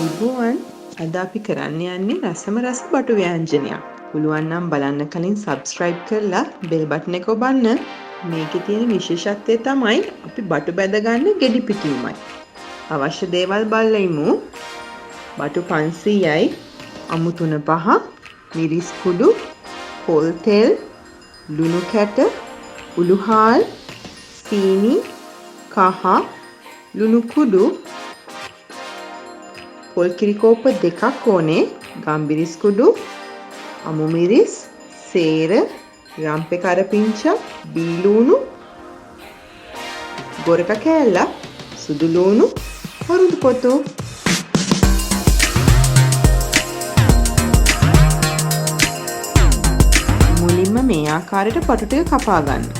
අයිබෝවන් අද අපි කරන්න යන්නේ රසම රස බටු ව්‍යංජනයක්. පුළුවන් නම් බලන්න කලින් subscribe කරලා bell button එක ඔබන්න. මේකේ තියෙන විශේෂත්වය තමයි අපි බටු බැදගන්න ගෙඩි පිටින්මයි. අවශ්‍ය දේවල් බලලා ඉමු. බටු 500යි, අමු 3-5, මිරිස් කුඩු, පොල් තෙල්, ලුණු කැට, උළුහාල්, සීනි, කහ, ලුණු කුඩු, පොල් කිරිකෝප 2ක් ඕනේ, ගම්බිරිස් කුඩු, අමු මිරිස්, සේර, රම්පේ කරපිංචා, බීලුණු, ගොරක කෑල්ල, සුදු ලුණු, හොරුදු පොතු. මුලින්ම මේ ආකාරයට පටු ටික කපා ගන්න.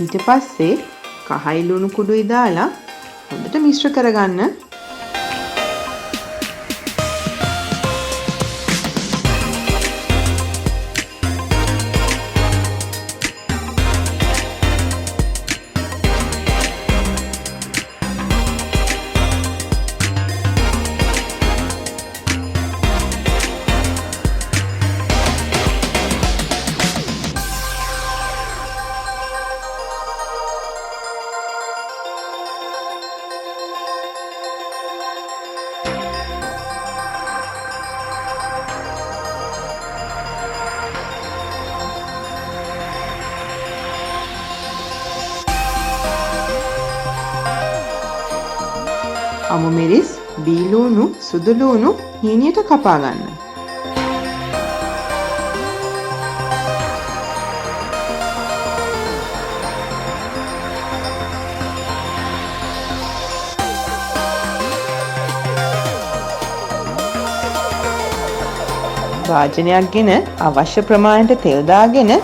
ඊට පස්සේ කහයි ලුණු කුඩුයි දාලා හොඳට මිශ්‍ර කරගන්න. අමු මිරිස්, බීලුණු, සුදු ලුණු හීනියට කපා ගන්න. වාජනයක් ගෙන අවශ්‍ය ප්‍රමාණයට තෙල් දාගෙන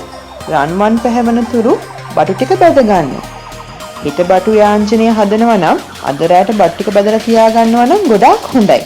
රන්වන් පැහැවෙන තුරු බටු ටික බැද ගන්න. හිත බටු ව්‍යංජනය හදනවා නම් අද රැට බටු ටික බදලා තියා ගන්නවා නම් ගොඩාක් හොඳයි.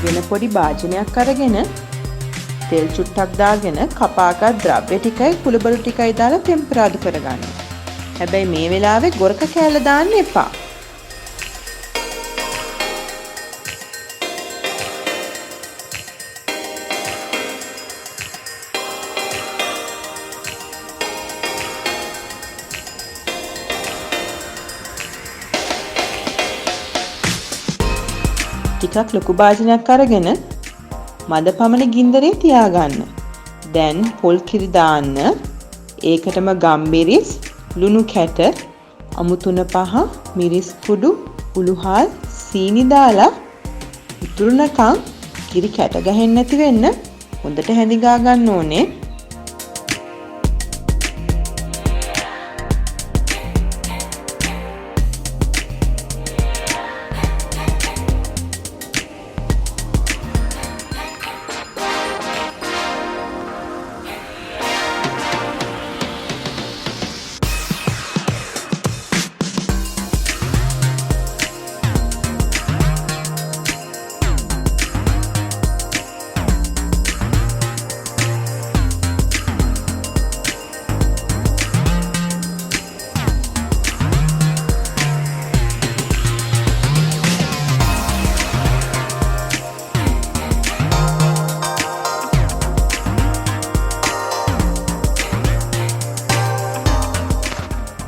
වෙන පොඩි භාජනයක් අරගෙන තෙල් චුට්ටක් දාගෙන කපාගත් ද්‍රව්‍ය ටිකයි කුළුබඩු ටිකයි දාලා ටෙම්පරාදු කරගන්න. හැබැයි මේ වෙලාවේ ගොරක කෑල්ල දාන්න එපා. ටිකක් ලොකු භාජනයක් අරගෙන මද පමණ ගින්දරේ තියාගන්න. දැන් පොල් කිරි දාන්න. ඒකටම ගම්බිරිස්, ලුණු කැට, අමු 3-5, මිරිස් කුඩු, උළුහාල්, සීනි දාලා උතුරුනකම් කිරි කැට ගහෙන්නේ නැති වෙන්න හොඳට හැඳිගා ගන්න ඕනේ.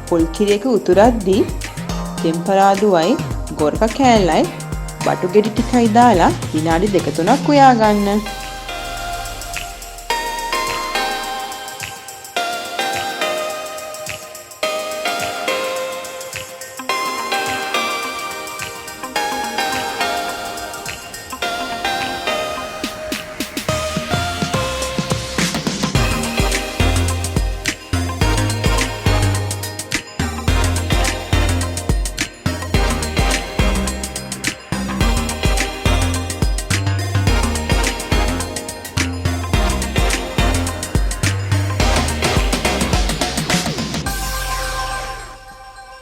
පොල් කිරියක උතුරද්දී තෙම්පරාදුවයි ගොරක කෑල්ලයි බටු ගෙඩි ටිකයි දාලා විනාඩි 2-3ක් උයා ගන්න.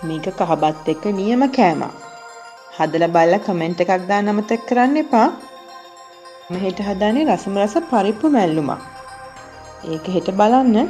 මේක කහබත් එක්ක නියම කෑමක්. හදලා බලලා කමෙන්ට් එකක් දාන්න අමතක කරන්න එපා. මම හෙට හදන්නේ රසම රස පරිප්පු මැල්ලුමක්. ඒක හෙට බලන්න.